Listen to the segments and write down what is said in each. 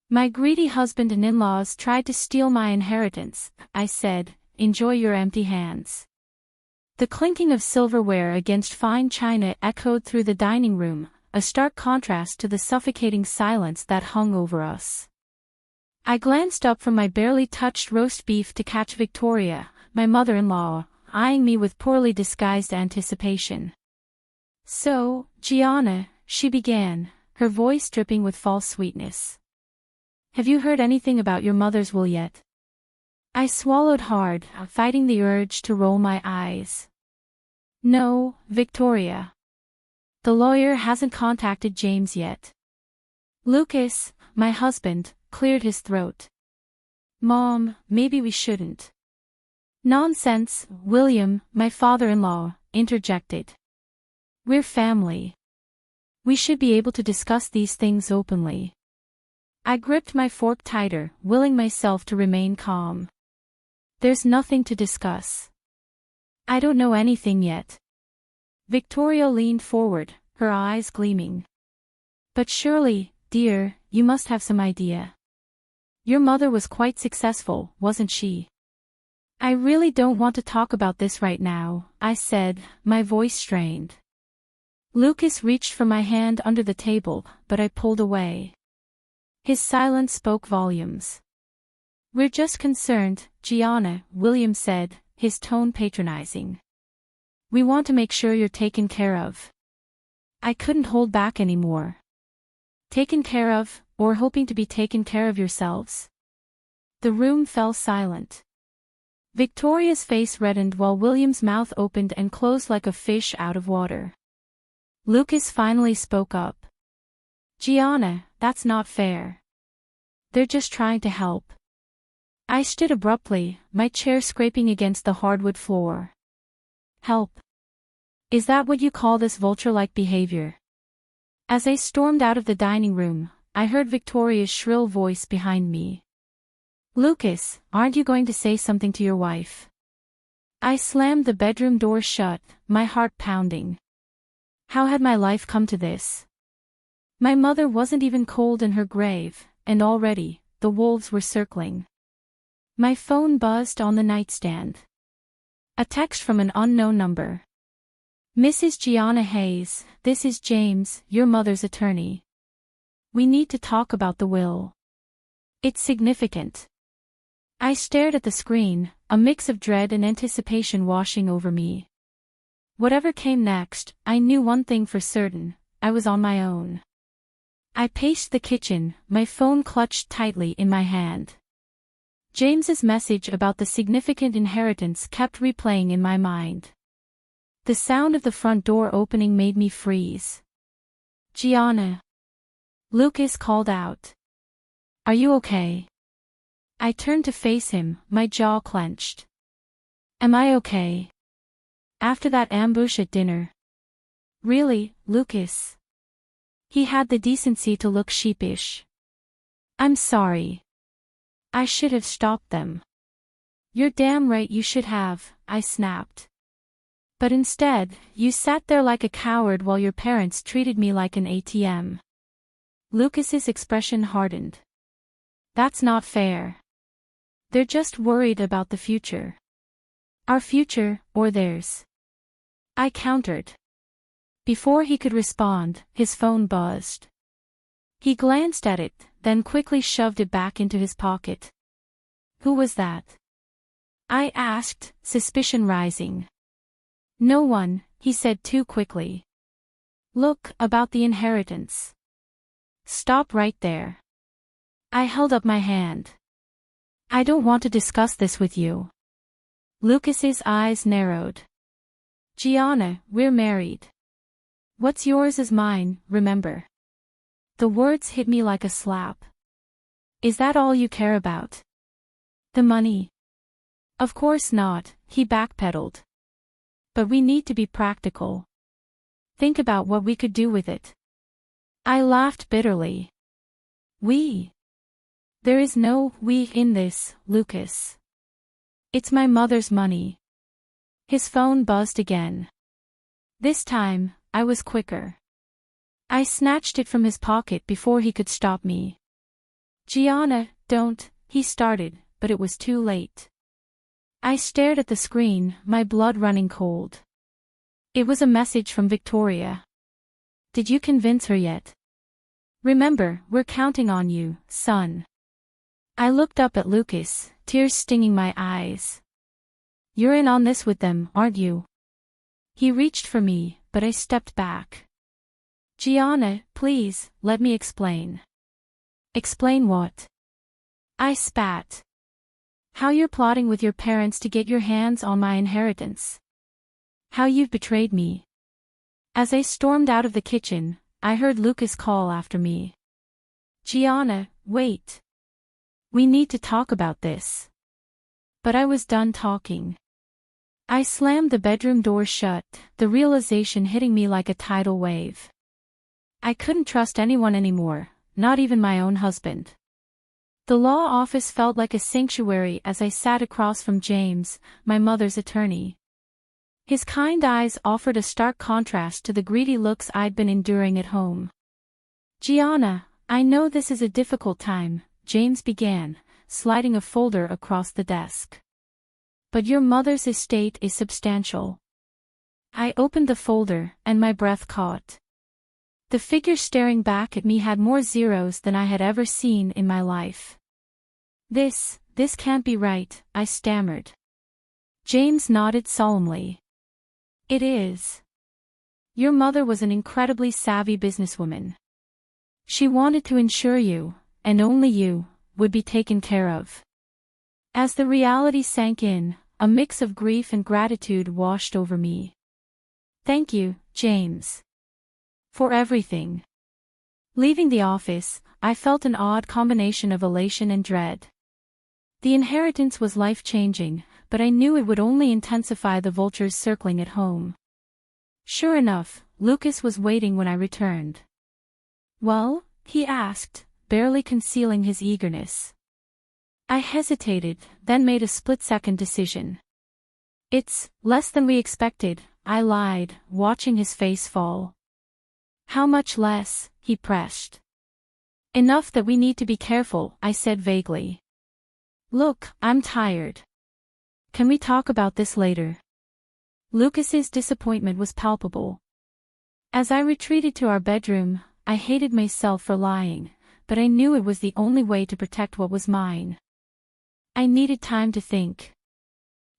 My greedy husband and in-laws tried to steal my inheritance, I said. Enjoy your empty hands. The clinking of silverware against fine china echoed through the dining room, a stark contrast to the suffocating silence that hung over us. I glanced up from my barely touched roast beef to catch Victoria, my mother-in-law, eyeing me with poorly disguised anticipation. So, Gianna, she began, her voice dripping with false sweetness. Have you heard anything about your mother's will yet? I swallowed hard, fighting the urge to roll my eyes. No, Victoria. The lawyer hasn't contacted James yet. Lucas, my husband, cleared his throat. Mom, maybe we shouldn't. Nonsense, William, my father-in-law, interjected. We're family. We should be able to discuss these things openly. I gripped my fork tighter, willing myself to remain calm. There's nothing to discuss. I don't know anything yet. Victoria leaned forward, her eyes gleaming. But surely, dear, you must have some idea. Your mother was quite successful, wasn't she? I really don't want to talk about this right now, I said, my voice strained. Lucas reached for my hand under the table, but I pulled away. His silence spoke volumes. We're just concerned, Gianna, William said, his tone patronizing. We want to make sure you're taken care of. I couldn't hold back anymore. Taken care of, or hoping to be taken care of yourselves? The room fell silent. Victoria's face reddened while William's mouth opened and closed like a fish out of water. Lucas finally spoke up. Gianna, that's not fair. They're just trying to help. I stood abruptly, my chair scraping against the hardwood floor. Help. Is that what you call this vulture-like behavior? As I stormed out of the dining room, I heard Victoria's shrill voice behind me. Lucas, aren't you going to say something to your wife? I slammed the bedroom door shut, my heart pounding. How had my life come to this? My mother wasn't even cold in her grave, and already, the wolves were circling. My phone buzzed on the nightstand. A text from an unknown number. Mrs. Gianna Hayes, this is James, your mother's attorney. We need to talk about the will. It's significant. I stared at the screen, a mix of dread and anticipation washing over me. Whatever came next, I knew one thing for certain, I was on my own. I paced the kitchen, my phone clutched tightly in my hand. James's message about the significant inheritance kept replaying in my mind. The sound of the front door opening made me freeze. Gianna. Lucas called out. Are you okay? I turned to face him, my jaw clenched. Am I okay? After that ambush at dinner? Really, Lucas? He had the decency to look sheepish. I'm sorry. I should have stopped them. You're damn right you should have, I snapped. But instead, you sat there like a coward while your parents treated me like an ATM. Lucas's expression hardened. That's not fair. They're just worried about the future. Our future, or theirs. I countered. Before he could respond, his phone buzzed. He glanced at it, then quickly shoved it back into his pocket. Who was that? I asked, suspicion rising. No one, he said too quickly. Look, about the inheritance. Stop right there. I held up my hand. I don't want to discuss this with you. Lucas's eyes narrowed. Gianna, we're married. What's yours is mine, remember? The words hit me like a slap. Is that all you care about? The money? Of course not, he backpedaled. But we need to be practical. Think about what we could do with it. I laughed bitterly. We? There is no we in this, Lucas. It's my mother's money. His phone buzzed again. This time, I was quicker. I snatched it from his pocket before he could stop me. Gianna, don't, he started, but it was too late. I stared at the screen, my blood running cold. It was a message from Victoria. Did you convince her yet? Remember, we're counting on you, son. I looked up at Lucas, tears stinging my eyes. You're in on this with them, aren't you? He reached for me, but I stepped back. Gianna, please, let me explain. Explain what? I spat. How you're plotting with your parents to get your hands on my inheritance. How you've betrayed me. As I stormed out of the kitchen, I heard Lucas call after me. Gianna, wait. We need to talk about this. But I was done talking. I slammed the bedroom door shut, the realization hitting me like a tidal wave. I couldn't trust anyone anymore, not even my own husband. The law office felt like a sanctuary as I sat across from James, my mother's attorney. His kind eyes offered a stark contrast to the greedy looks I'd been enduring at home. Gianna, I know this is a difficult time, James began, sliding a folder across the desk. But your mother's estate is substantial. I opened the folder, and my breath caught. The figure staring back at me had more zeros than I had ever seen in my life. This can't be right, I stammered. James nodded solemnly. It is. Your mother was an incredibly savvy businesswoman. She wanted to ensure you, and only you, would be taken care of. As the reality sank in, a mix of grief and gratitude washed over me. Thank you, James. For everything. Leaving the office, I felt an odd combination of elation and dread. The inheritance was life-changing, but I knew it would only intensify the vultures circling at home. Sure enough, Lucas was waiting when I returned. Well? He asked, barely concealing his eagerness. I hesitated, then made a split-second decision. It's less than we expected, I lied, watching his face fall. How much less? He pressed. Enough that we need to be careful, I said vaguely. Look, I'm tired. Can we talk about this later? Lucas's disappointment was palpable. As I retreated to our bedroom, I hated myself for lying, but I knew it was the only way to protect what was mine. I needed time to think.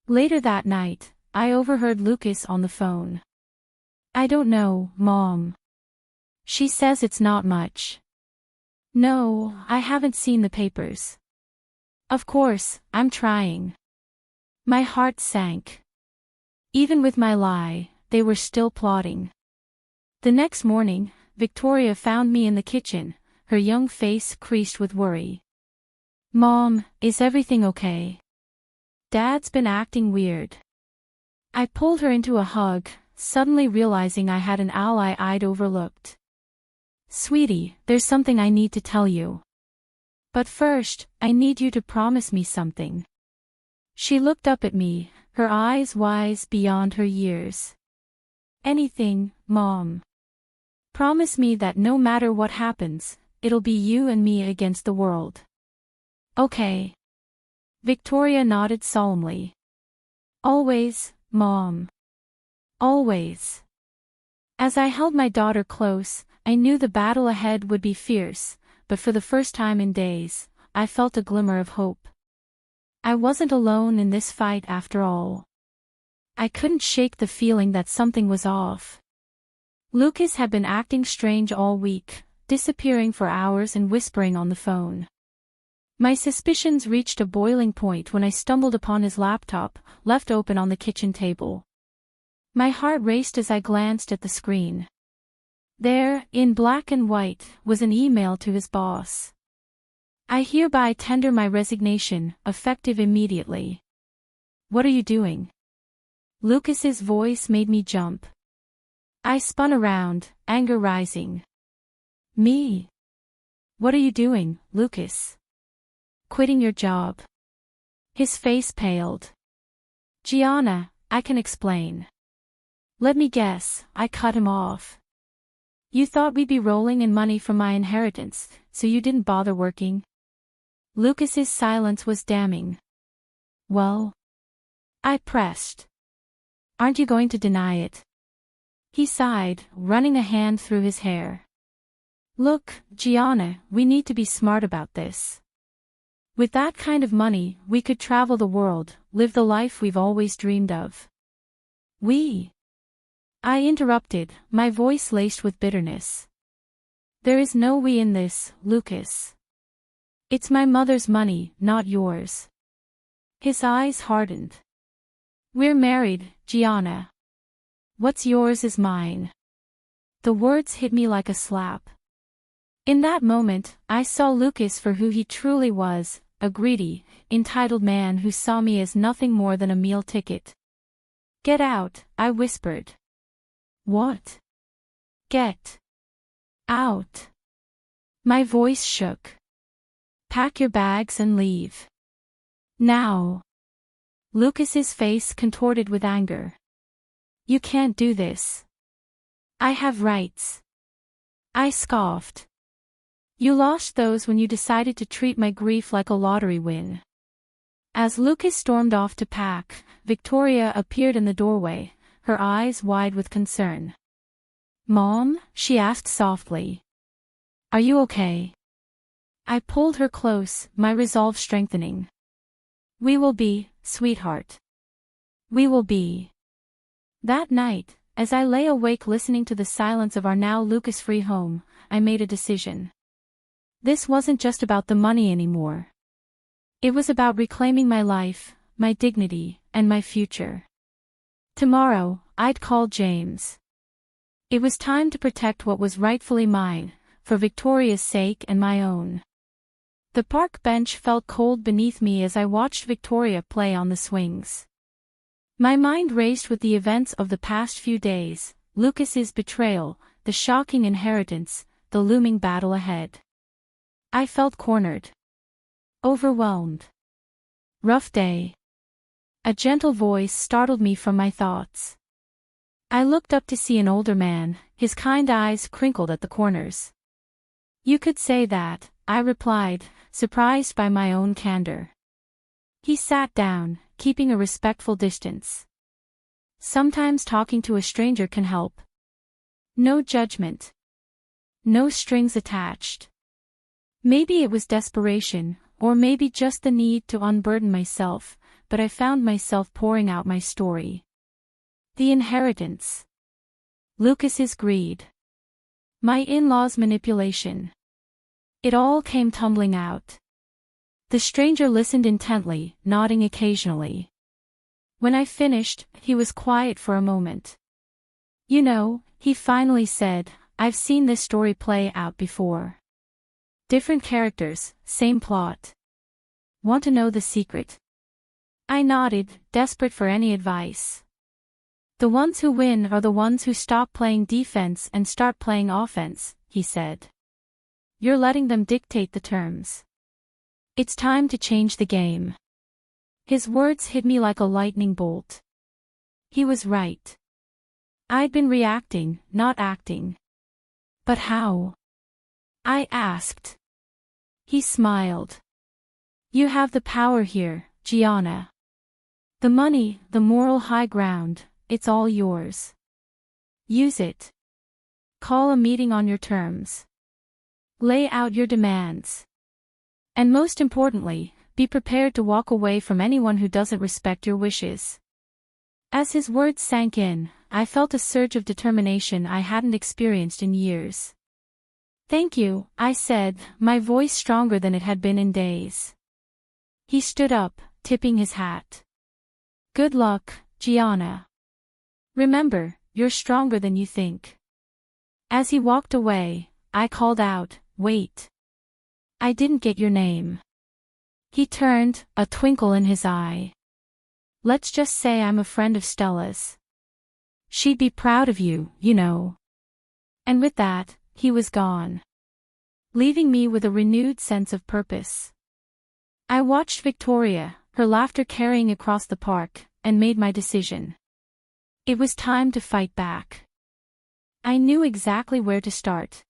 Later that night, I overheard Lucas on the phone. I don't know, Mom. She says it's not much. No, I haven't seen the papers. Of course, I'm trying. My heart sank. Even with my lie, they were still plotting. The next morning, Victoria found me in the kitchen, her young face creased with worry. Mom, is everything okay? Dad's been acting weird. I pulled her into a hug, suddenly realizing I had an ally I'd overlooked. Sweetie, there's something I need to tell you. But first, I need you to promise me something. She looked up at me, her eyes wise beyond her years. Anything, Mom. Promise me that no matter what happens, it'll be you and me against the world. Okay. Victoria nodded solemnly. Always, Mom. Always. As I held my daughter close, I knew the battle ahead would be fierce, but for the first time in days, I felt a glimmer of hope. I wasn't alone in this fight after all. I couldn't shake the feeling that something was off. Lucas had been acting strange all week, disappearing for hours and whispering on the phone. My suspicions reached a boiling point when I stumbled upon his laptop, left open on the kitchen table. My heart raced as I glanced at the screen. There, in black and white, was an email to his boss. I hereby tender my resignation, effective immediately. What are you doing? Lucas's voice made me jump. I spun around, anger rising. Me? What are you doing, Lucas? Quitting your job. His face paled. Gianna, I can explain. Let me guess, I cut him off. You thought we'd be rolling in money from my inheritance, so you didn't bother working? Lucas's silence was damning. Well? I pressed. Aren't you going to deny it? He sighed, running a hand through his hair. Look, Gianna, we need to be smart about this. With that kind of money, we could travel the world, live the life we've always dreamed of. We? I interrupted, my voice laced with bitterness. There is no we in this, Lucas. It's my mother's money, not yours. His eyes hardened. We're married, Gianna. What's yours is mine. The words hit me like a slap. In that moment, I saw Lucas for who he truly was, a greedy, entitled man who saw me as nothing more than a meal ticket. Get out, I whispered. What? Get out. My voice shook. Pack your bags and leave. Now. Lucas's face contorted with anger. You can't do this. I have rights. I scoffed. You lost those when you decided to treat my grief like a lottery win. As Lucas stormed off to pack, Victoria appeared in the doorway, her eyes wide with concern. Mom, she asked softly. Are you okay? I pulled her close, my resolve strengthening. We will be, sweetheart. We will be. That night, as I lay awake listening to the silence of our now Lucas-free home, I made a decision. This wasn't just about the money anymore. It was about reclaiming my life, my dignity, and my future. Tomorrow, I'd call James. It was time to protect what was rightfully mine, for Victoria's sake and my own. The park bench felt cold beneath me as I watched Victoria play on the swings. My mind raced with the events of the past few days, Lucas's betrayal, the shocking inheritance, the looming battle ahead. I felt cornered. Overwhelmed. Rough day. A gentle voice startled me from my thoughts. I looked up to see an older man, his kind eyes crinkled at the corners. You could say that, I replied, surprised by my own candor. He sat down, keeping a respectful distance. Sometimes talking to a stranger can help. No judgment. No strings attached. Maybe it was desperation, or maybe just the need to unburden myself, but I found myself pouring out my story. The inheritance. Lucas's greed. My in-laws' manipulation. It all came tumbling out. The stranger listened intently, nodding occasionally. When I finished, he was quiet for a moment. You know, he finally said, I've seen this story play out before. Different characters, same plot. Want to know the secret? I nodded, desperate for any advice. The ones who win are the ones who stop playing defense and start playing offense, he said. You're letting them dictate the terms. It's time to change the game. His words hit me like a lightning bolt. He was right. I'd been reacting, not acting. But how? I asked. He smiled. You have the power here, Gianna. The money, the moral high ground, it's all yours. Use it. Call a meeting on your terms. Lay out your demands. And most importantly, be prepared to walk away from anyone who doesn't respect your wishes. As his words sank in, I felt a surge of determination I hadn't experienced in years. Thank you, I said, my voice stronger than it had been in days. He stood up, tipping his hat. Good luck, Gianna. Remember, you're stronger than you think. As he walked away, I called out, wait. I didn't get your name. He turned, a twinkle in his eye. Let's just say I'm a friend of Stella's. She'd be proud of you, you know. And with that, he was gone. Leaving me with a renewed sense of purpose. I watched Victoria, her laughter carrying across the park, and made my decision. It was time to fight back. I knew exactly where to start.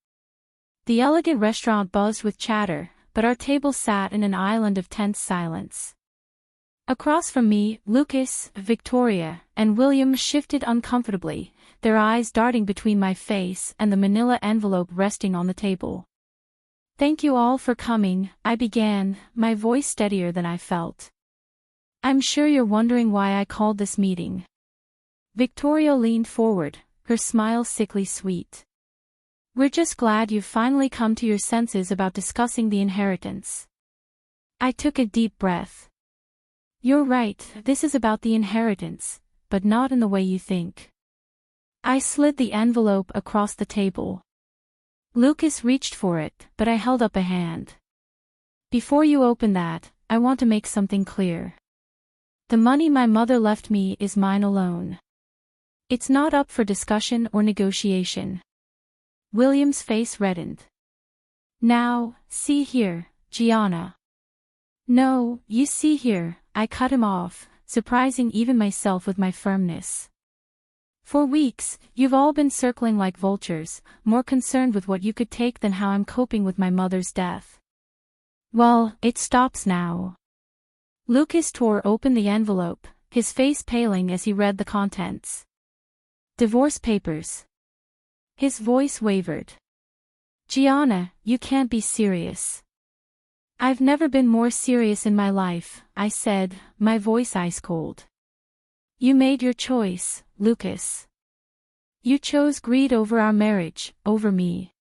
The elegant restaurant buzzed with chatter, but our table sat in an island of tense silence. Across from me, Lucas, Victoria, and William shifted uncomfortably, their eyes darting between my face and the manila envelope resting on the table. "Thank you all for coming," I began, my voice steadier than I felt. "I'm sure you're wondering why I called this meeting." Victoria leaned forward, her smile sickly sweet. "We're just glad you've finally come to your senses about discussing the inheritance." I took a deep breath. "You're right, this is about the inheritance, but not in the way you think." I slid the envelope across the table. Lucas reached for it, but I held up a hand. "Before you open that, I want to make something clear. The money my mother left me is mine alone. It's not up for discussion or negotiation." William's face reddened. "Now, see here, Gianna." "No, you see here," I cut him off, surprising even myself with my firmness. "For weeks, you've all been circling like vultures, more concerned with what you could take than how I'm coping with my mother's death. Well, it stops now." Lucas tore open the envelope, his face paling as he read the contents. "Divorce papers." His voice wavered. "Gianna, you can't be serious." "I've never been more serious in my life," I said, my voice ice cold. "You made your choice, Lucas. You chose greed over our marriage, over me."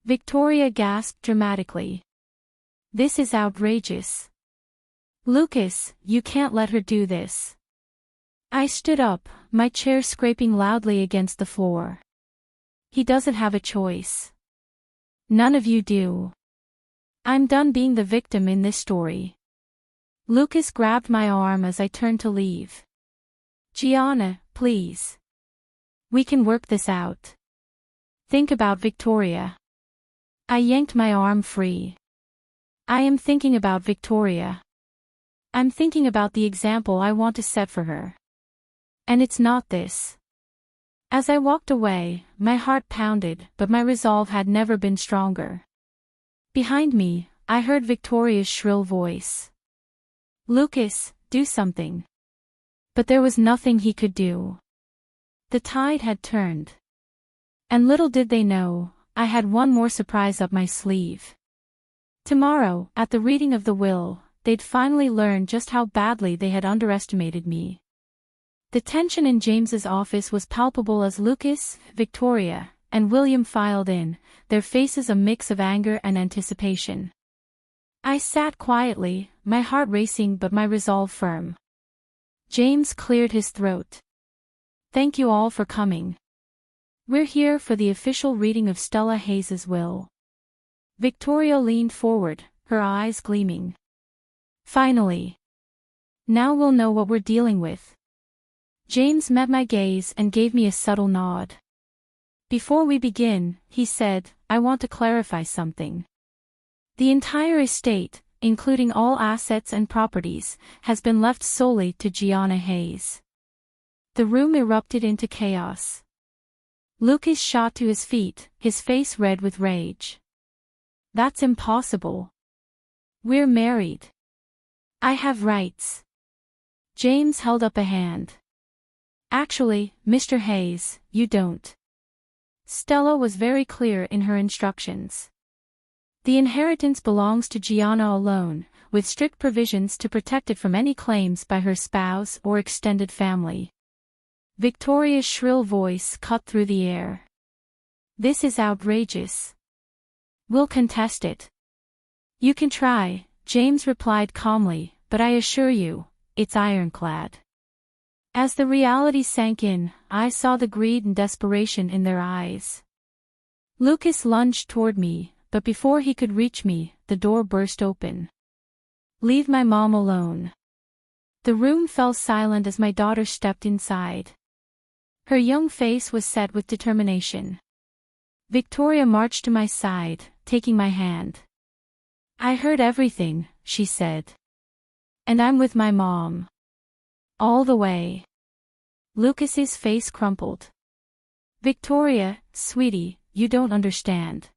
Victoria gasped dramatically. "This is outrageous. Lucas, you can't let her do this." I stood up, my chair scraping loudly against the floor. "He doesn't have a choice. None of you do. I'm done being the victim in this story." Lucas grabbed my arm as I turned to leave. "Gianna, please. We can work this out. Think about Victoria." I yanked my arm free. "I am thinking about Victoria. I'm thinking about the example I want to set for her. And it's not this." As I walked away, my heart pounded, but my resolve had never been stronger. Behind me, I heard Victoria's shrill voice. "Lucas, do something." But there was nothing he could do. The tide had turned. And little did they know, I had one more surprise up my sleeve. Tomorrow, at the reading of the will, they'd finally learn just how badly they had underestimated me. The tension in James's office was palpable as Lucas, Victoria, and William filed in, their faces a mix of anger and anticipation. I sat quietly, my heart racing but my resolve firm. James cleared his throat. "Thank you all for coming. We're here for the official reading of Stella Hayes's will." Victoria leaned forward, her eyes gleaming. "Finally. Now we'll know what we're dealing with." James met my gaze and gave me a subtle nod. "Before we begin," he said, "I want to clarify something. The entire estate, including all assets and properties, has been left solely to Gianna Hayes." The room erupted into chaos. Lucas shot to his feet, his face red with rage. "That's impossible. We're married. I have rights." James held up a hand. "Actually, Mr. Hayes, you don't. Stella was very clear in her instructions. The inheritance belongs to Gianna alone, with strict provisions to protect it from any claims by her spouse or extended family." Victoria's shrill voice cut through the air. "This is outrageous. We'll contest it." "You can try," James replied calmly, "but I assure you, it's ironclad." As the reality sank in, I saw the greed and desperation in their eyes. Lucas lunged toward me, but before he could reach me, the door burst open. "Leave my mom alone." The room fell silent as my daughter stepped inside. Her young face was set with determination. Victoria marched to my side, taking my hand. "I heard everything," she said. "And I'm with my mom. All the way." Lucas's face crumpled. "Victoria, sweetie, you don't understand.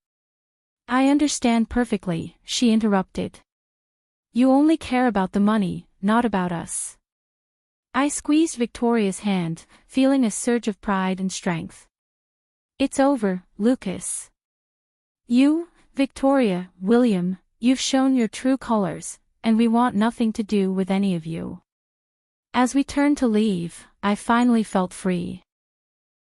I understand perfectly, she interrupted. You only care about the money, not about us. I squeezed Victoria's hand, feeling a surge of pride and strength. It's over, Lucas. You, Victoria, William, you've shown your true colors, and we want nothing to do with any of you. As we turned to leave, I finally felt free.